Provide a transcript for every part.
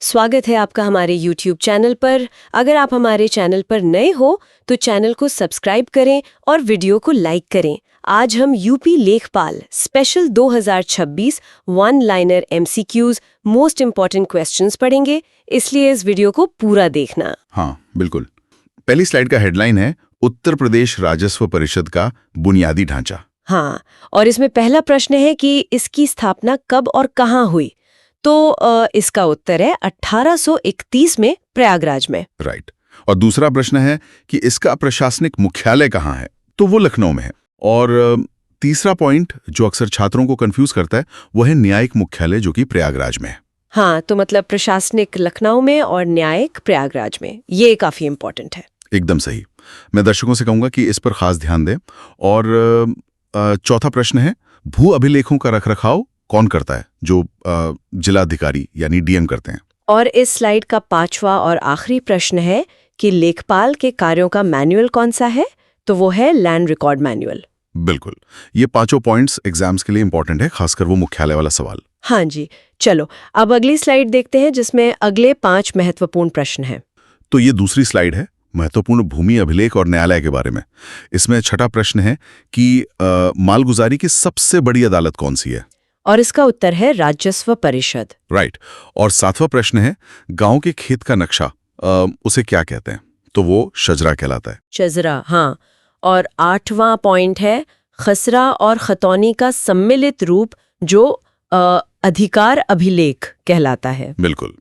स्वागत है आपका हमारे YouTube चैनल पर। अगर आप हमारे चैनल पर नए हो तो चैनल को सब्सक्राइब करें और वीडियो को लाइक करें। आज हम यूपी लेखपाल special 2026 one liner MCQs most important questions पढ़ेंगे, इसलिए इस वीडियो को पूरा देखना। हाँ, बिल्कुल। पहली स्लाइड का हेडलाइन है उत्तर प्रदेश राजस्व परिषद का बुनियादी ढांचा। हाँ, और इसमें पहला प्रश्न है कि इसकी स्थापना कब और कहाँ हुई। तो इसका उत्तर है 1831 में प्रयागराज में। राइट। और दूसरा प्रश्न है कि इसका प्रशासनिक मुख्यालय कहाँ है, तो वो लखनऊ में है। और तीसरा पॉइंट जो अक्सर छात्रों को कंफ्यूज करता है वो है न्यायिक मुख्यालय जो कि प्रयागराज में है। हाँ, तो मतलब प्रशासनिक लखनऊ में और न्यायिक प्रयागराज में, ये काफी इम्पोर्टेंट है। एकदम सही। मैं दर्शकों से कहूंगा कि इस पर खास ध्यान दें। और चौथा प्रश्न है भू अभिलेखों का रखरखाव कौन करता है, जो जिलाधिकारी यानी DM करते हैं। और इस स्लाइड का पांचवा और आखिरी प्रश्न है कि लेखपाल के कार्यों का मैनुअल कौन सा है, तो वो है लैंड रिकॉर्ड मैनुअल। बिल्कुल, ये पांचों पॉइंट्स एग्जाम्स के लिए इंपॉर्टेंट है, खासकर वो मुख्यालय वाला सवाल। हाँ जी, चलो अब अगली स्लाइड देखते हैं जिसमें अगले 5 महत्वपूर्ण प्रश्न हैं। तो ये दूसरी स्लाइड है महत्वपूर्ण भूमि अभिलेख और न्यायालय के बारे में। इसमें छठा प्रश्न है कि मालगुजारी की सबसे बड़ी अदालत कौन सी है, और इसका उत्तर है राजस्व परिषद। राइट। और सातवां प्रश्न है गांव के खेत का नक्शा उसे क्या कहते हैं, तो वो शजरा कहलाता है। शजरा, हाँ। और 8वां पॉइंट है खसरा और खतौनी का सम्मिलित रूप जो अधिकार अभिलेख कहलाता है। बिल्कुल।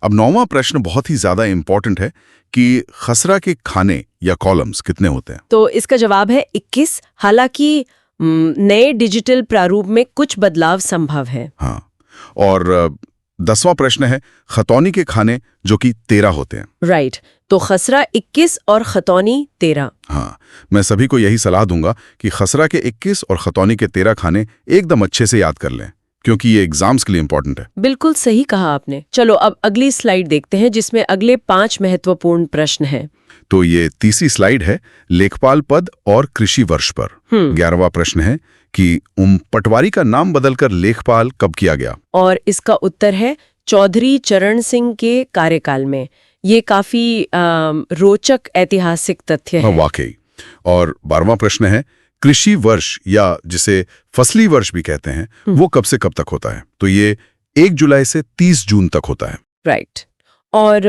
अब 9वां प्रश्न बहुत ही ज्यादा इंपॉर्टेंट है कि खसरा के खाने या कॉलम्स कितने होते हैं। तो इसका जवाब है 21। हालांकि नए डिजिटल प्रारूप में कुछ बदलाव संभव है। हाँ। और 10वां प्रश्न है खतौनी के खाने जो कि 13 होते हैं। राइट। तो खसरा 21 और खतौनी 13। हाँ, मैं सभी को यही सलाह दूंगा कि खसरा के 21 और खतौनी के 13 खाने एकदम अच्छे से याद कर लें, क्योंकि ये एग्जाम्स के लिए इंपॉर्टेंट है। बिल्कुल सही कहा आपने। चलो अब अगली स्लाइड देखते हैं जिसमें अगले 5 महत्वपूर्ण प्रश्न हैं। तो ये तीसरी स्लाइड है लेखपाल पद और कृषि वर्ष पर। 11वां प्रश्न है कि पटवारी का नाम बदलकर लेखपाल कब किया गया, और इसका उत्तर है चौधरी चरण सिंह के कार्यकाल में। ये काफी रोचक ऐतिहासिक तथ्य है। वाकई। और 12वां प्रश्न है कृषि वर्ष या जिसे फसली वर्ष भी कहते हैं वो कब से कब तक होता है, तो ये 1 जुलाई से 30 जून तक होता है। राइट। और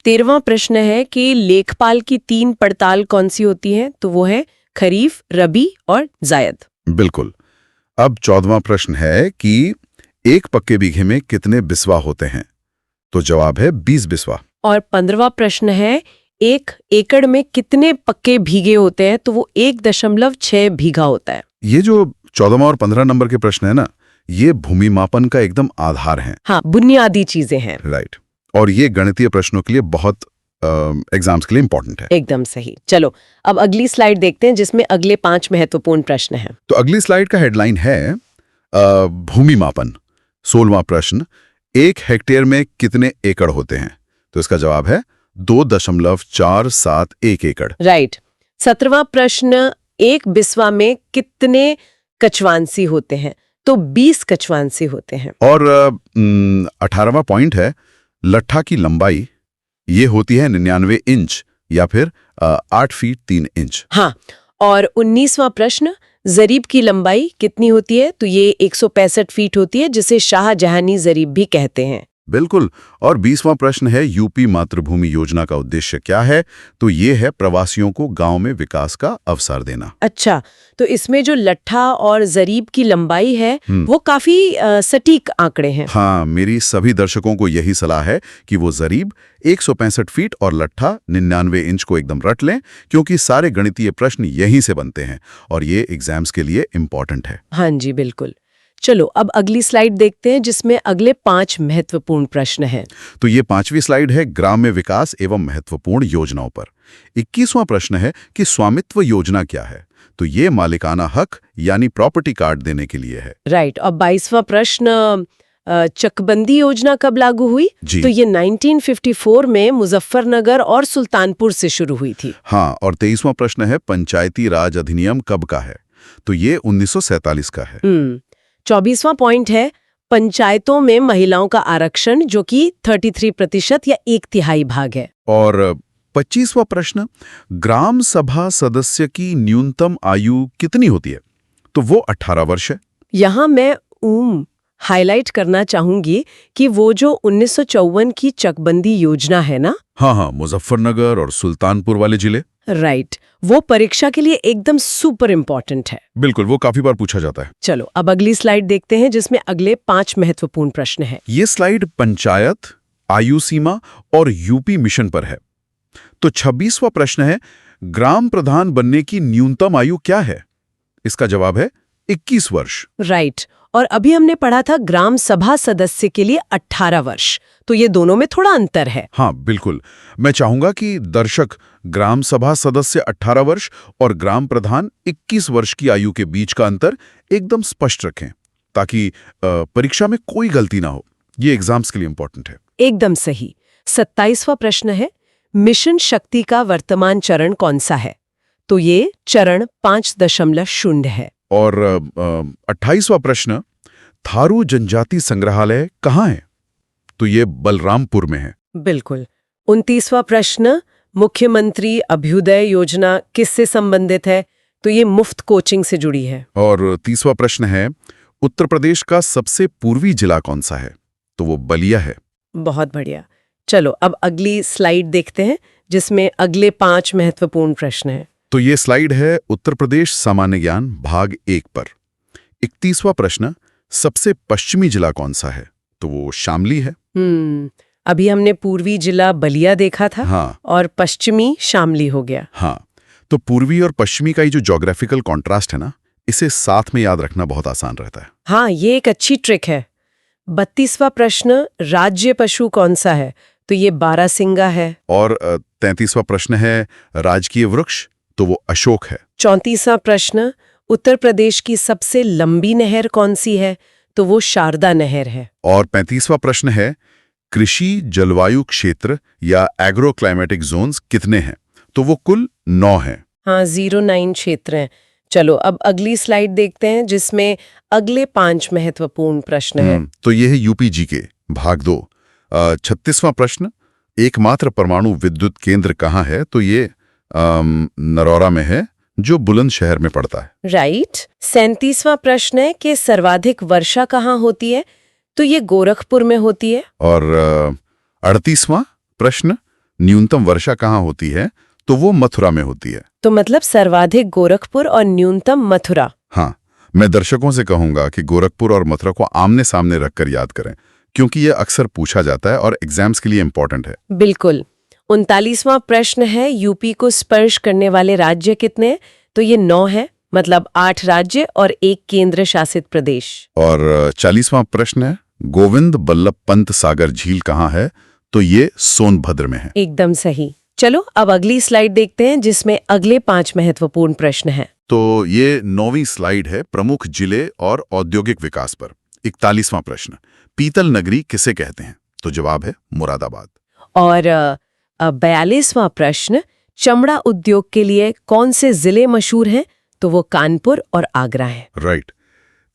13वां प्रश्न है कि लेखपाल की 3 पड़ताल कौन सी होती है, तो वो है खरीफ, रबी और जायद। बिल्कुल। अब 14वां प्रश्न है कि एक पक्के बीघे में कितने बिस्वा होते हैं, तो जवाब है 20 बिस्वा। और 15वां प्रश्न है 1 एकड़ में कितने पक्के भीगे होते हैं, तो वो 1.6 बीघा होता है। ये जो 14वां और 15 नंबर के प्रश्न है ना, ये भूमि मापन का एकदम आधार है। हाँ, बुनियादी चीजें हैं। राइट। और ये गणितीय प्रश्नों के लिए बहुत एग्जाम्स के लिए इंपॉर्टेंट है। एकदम सही। चलो अब अगली स्लाइड देखते हैं जिसमें अगले 5 महत्वपूर्ण प्रश्न हैं। तो अगली स्लाइड का हेडलाइन है भूमि मापन। 16वां प्रश्न 1 हेक्टेयर में कितने एकड़ होते हैं, तो इसका जवाब है 2.471 एकड़। राइट। 17वां प्रश्न 1 बिस्वा में कितने कचवांसी होते हैं, तो 20 कचवांसी होते हैं। और 18वां पॉइंट है लट्ठा की लंबाई, ये होती है 99 इंच या फिर 8 फीट 3 इंच। हाँ। और 19वां प्रश्न जरीब की लंबाई कितनी होती है, तो ये 165 फीट होती है, जिसे शाहजहानी जरीब भी कहते हैं। बिल्कुल। और 20वां प्रश्न है यूपी मातृभूमि योजना का उद्देश्य क्या है, तो ये है प्रवासियों को गांव में विकास का अवसर देना। अच्छा, तो इसमें जो लट्ठा और जरीब की लंबाई है वो काफी सटीक आंकड़े हैं। हाँ, मेरी सभी दर्शकों को यही सलाह है कि वो जरीब 165 फीट और लट्ठा 99 इंच को एकदम रट लें, क्योंकि सारे गणितीय प्रश्न यहीं से बनते हैं और ये एग्जाम्स के लिए इम्पोर्टेंट है। हाँ जी, बिल्कुल। चलो अब अगली स्लाइड देखते हैं जिसमें अगले 5 महत्वपूर्ण प्रश्न हैं। तो ये 5वीं स्लाइड है ग्राम्य विकास एवं महत्वपूर्ण योजनाओं पर। 21वां प्रश्न है कि स्वामित्व योजना क्या है, तो ये मालिकाना हक यानी प्रॉपर्टी कार्ड देने के लिए है। राइट। और 22वां प्रश्न चकबंदी योजना कब लागू हुई, तो ये 1954 में मुजफ्फरनगर और सुल्तानपुर से शुरू हुई थी। हाँ। और 23वां प्रश्न है पंचायती राज अधिनियम कब का है, तो ये 1947 का है। 24वां पॉइंट है पंचायतों में महिलाओं का आरक्षण जो कि 33% या 1/3 भाग है। और 25वां प्रश्न, ग्राम सभा सदस्य की न्यूनतम आयु कितनी होती है? तो वो 18 वर्ष है। यहाँ मैं हाईलाइट करना चाहूंगी कि वो जो 1954 की चकबंदी योजना है ना, हाँ, मुजफ्फरनगर और सुल्तानपुर वाले जिले। राइट, वो परीक्षा के लिए एकदम सुपर इम्पोर्टेंट है। बिल्कुल, वो काफी बार पूछा जाता है। चलो अब अगली स्लाइड देखते हैं जिसमें अगले 5 महत्वपूर्ण प्रश्न हैं। ये स्लाइड पंचायत, आयु सीमा और यूपी मिशन पर है। तो 26वां प्रश्न है, ग्राम प्रधान बनने की न्यूनतम आयु क्या है? इसका जवाब है 21 वर्ष। राइट, और अभी हमने पढ़ा था ग्राम सभा सदस्य के लिए 18 वर्ष, तो ये दोनों में थोड़ा अंतर है। हाँ बिल्कुल, मैं चाहूंगा कि दर्शक ग्राम सभा सदस्य 18 वर्ष और ग्राम प्रधान 21 वर्ष की आयु के बीच का अंतर एकदम स्पष्ट रखें, ताकि परीक्षा में कोई गलती ना हो। ये एग्जाम्स के लिए इंपॉर्टेंट है। एकदम सही। 27वां प्रश्न है, मिशन शक्ति का वर्तमान चरण कौन सा है? तो ये चरण 5.0 है। और 28वां प्रश्न, थारू जनजाति संग्रहालय कहाँ है? तो ये बलरामपुर में है। बिल्कुल। 29वां प्रश्न, मुख्यमंत्री अभ्युदय योजना किससे संबंधित है? तो ये मुफ्त कोचिंग से जुड़ी है। और 30वां प्रश्न है, उत्तर प्रदेश का सबसे पूर्वी जिला कौन सा है? तो वो बलिया है। बहुत बढ़िया। चलो अब अगली स्लाइड देखते हैं जिसमें अगले 5 महत्वपूर्ण प्रश्न हैं। तो ये स्लाइड है उत्तर प्रदेश सामान्य ज्ञान भाग 1 पर। 31वां प्रश्न, सबसे पश्चिमी जिला कौन सा है? तो वो शामली है। अभी हमने पूर्वी जिला बलिया देखा था। हाँ। और पश्चिमी शामली हो गया। हाँ, तो पूर्वी और पश्चिमी का ये जो ज्योग्राफिकल कॉन्ट्रास्ट है ना, इसे साथ में याद रखना बहुत आसान रहता है। हाँ, ये एक अच्छी ट्रिक है। 32वां प्रश्न, राज्य पशु कौन सा है? तो ये बारहसिंगा है। और 33वां प्रश्न है, राजकीय वृक्ष? तो वो अशोक है। 34वां प्रश्न, उत्तर प्रदेश की सबसे लंबी नहर कौन सी है? तो वो शारदा नहर है। और 35वां प्रश्न है, कृषि जलवायु क्षेत्र या एग्रो क्लाइमेटिक जोन्स कितने हैं? तो वो कुल 9 हैं। हाँ, 09 क्षेत्र हैं। चलो अब अगली स्लाइड देखते हैं जिसमें अगले 5 महत्वपूर्ण प्रश्न हैं। तो ये है यूपी जीके भाग 2। 36वां प्रश्न, एकमात्र परमाणु विद्युत केंद्र कहाँ है? तो ये नरौरा में है, जो बुलंदशहर में पड़ता है। राइट। 37वां प्रश्न है कि सर्वाधिक वर्षा कहाँ होती है? तो ये गोरखपुर में होती है। और 38वां प्रश्न, न्यूनतम वर्षा कहाँ होती है? तो वो मथुरा में होती है। तो मतलब सर्वाधिक गोरखपुर और न्यूनतम मथुरा। हाँ, मैं दर्शकों से कहूंगा कि गोरखपुर और मथुरा को आमने सामने रखकर याद करें, क्योंकि ये अक्सर पूछा जाता है और एग्जाम्स के लिए इंपॉर्टेंट है। बिल्कुल। 39वां प्रश्न है, यूपी को स्पर्श करने वाले राज्य कितने हैं? तो ये 9 है, मतलब 8 राज्य और 1 केंद्र शासित प्रदेश। और 40वां प्रश्न है, गोविंद बल्लभ पंत सागर झील कहाँ है? तो ये सोनभद्र में है। एकदम सही। चलो अब अगली स्लाइड देखते हैं जिसमें अगले 5 महत्वपूर्ण प्रश्न हैं। तो ये 9वीं स्लाइड है प्रमुख जिले और औद्योगिक विकास पर। 41वां प्रश्न, पीतल नगरी किसे कहते हैं? तो जवाब है मुरादाबाद। और 42वां प्रश्न, चमड़ा उद्योग के लिए कौन से जिले मशहूर हैं? तो वो कानपुर और आगरा है। राइट।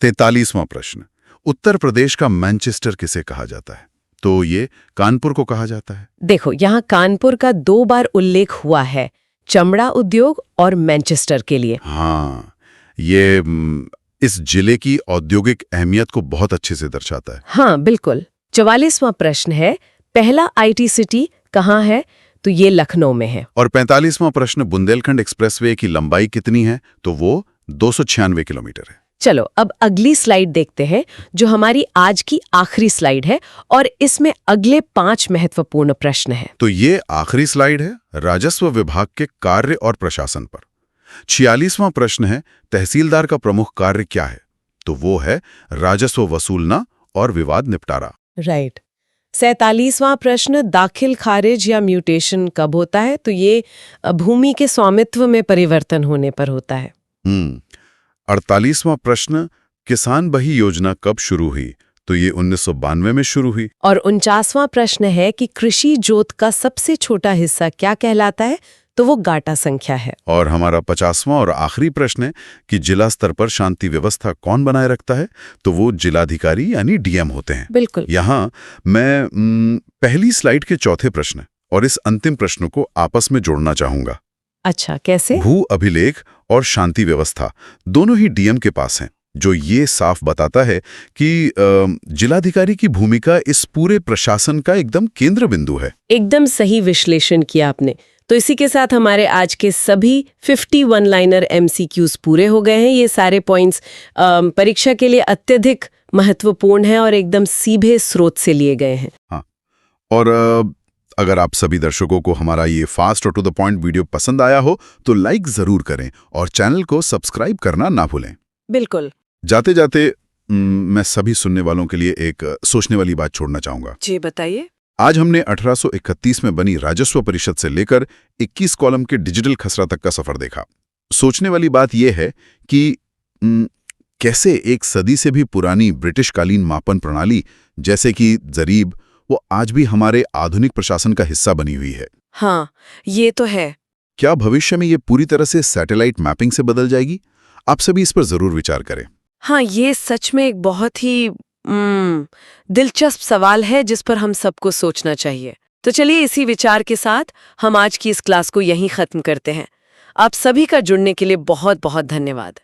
43वां प्रश्न, उत्तर प्रदेश का मैनचेस्टर किसे कहा जाता है? तो ये कानपुर को कहा जाता है। देखो, यहाँ कानपुर का 2 बार उल्लेख हुआ है, चमड़ा उद्योग और मैनचेस्टर के लिए। हाँ, ये इस जिले की औद्योगिक अहमियत को बहुत अच्छे से दर्शाता है। हाँ बिल्कुल। 44वां प्रश्न है, पहला IT सिटी कहाँ है? तो ये लखनऊ में है। और 45वां प्रश्न, बुंदेलखंड एक्सप्रेसवे की लंबाई कितनी है? तो वो 296 किलोमीटर है। चलो अब अगली स्लाइड देखते हैं जो हमारी आज की आखिरी स्लाइड है और इसमें अगले 5 महत्वपूर्ण प्रश्न हैं। तो ये आखिरी स्लाइड है राजस्व विभाग के कार्य और प्रशासन पर। 46वां प्रश्न है, तहसीलदार का प्रमुख कार्य क्या है? तो वो है राजस्व वसूलना और विवाद निपटारा। राइट। 47वां प्रश्न, दाखिल खारिज या म्यूटेशन कब होता है? तो ये भूमि के स्वामित्व में परिवर्तन होने पर होता है। 48वां प्रश्न, किसान बही योजना कब शुरू हुई? तो ये 1992 में शुरू हुई। और 49वां प्रश्न है कि कृषि जोत का सबसे छोटा हिस्सा क्या कहलाता है? तो वो गाटा संख्या है। और हमारा 50वां और आखिरी प्रश्न है कि जिला स्तर पर शांति व्यवस्था कौन बनाए रखता है, तो वो जिलाधिकारी यानी डीएम होते हैं। बिल्कुल। यहाँ मैं पहली स्लाइड के चौथे प्रश्न और इस अंतिम प्रश्न को आपस में जोड़ना चाहूंगा। अच्छा, कैसे? भू अभिलेख और शांति व्यवस्था दोनों ही डीएम के पास हैं, जो ये साफ बताता है कि जिलाधिकारी की भूमिका इस पूरे प्रशासन का एकदम केंद्र बिंदु है। एकदम सही विश्लेषण किया आपने। तो इसी के साथ हमारे आज के सभी 51 लाइनर MCQs पूरे हो गए हैं। ये सारे पॉइंट्स परीक्षा के लिए अत्यधिक महत्वपूर्ण हैं और एकदम सीधे स्रोत से लिए गए हैं। हाँ, और अगर आप सभी दर्शकों को हमारा ये फास्ट और टू द पॉइंट वीडियो पसंद आया हो तो लाइक जरूर करें और चैनल को सब्सक्राइब करना ना भूलें। बिल्कुल। जाते जाते मैं सभी सुनने वालों के लिए एक सोचने वाली बात छोड़ना चाहूंगा। जी बताइए। आज हमने 1831 में बनी राजस्व परिषद से लेकर 21 कॉलम के डिजिटल खसरा तक का सफर देखा। सोचने वाली बात यह है कि कैसे एक सदी से भी पुरानी ब्रिटिशकालीन मापन प्रणाली जैसे कि जरीब वो आज भी हमारे आधुनिक प्रशासन का हिस्सा बनी हुई है। हाँ, ये तो है। क्या भविष्य में ये पूरी तरह से सैटेलाइट मैपिंग से बदल जाएगी? आप सभी इस पर जरूर विचार करें। हाँ, ये सच में एक बहुत ही दिलचस्प सवाल है जिस पर हम सबको सोचना चाहिए। तो चलिए इसी विचार के साथ हम आज की इस क्लास को यहीं खत्म करते हैं। आप सभी का जुड़ने के लिए बहुत बहुत धन्यवाद।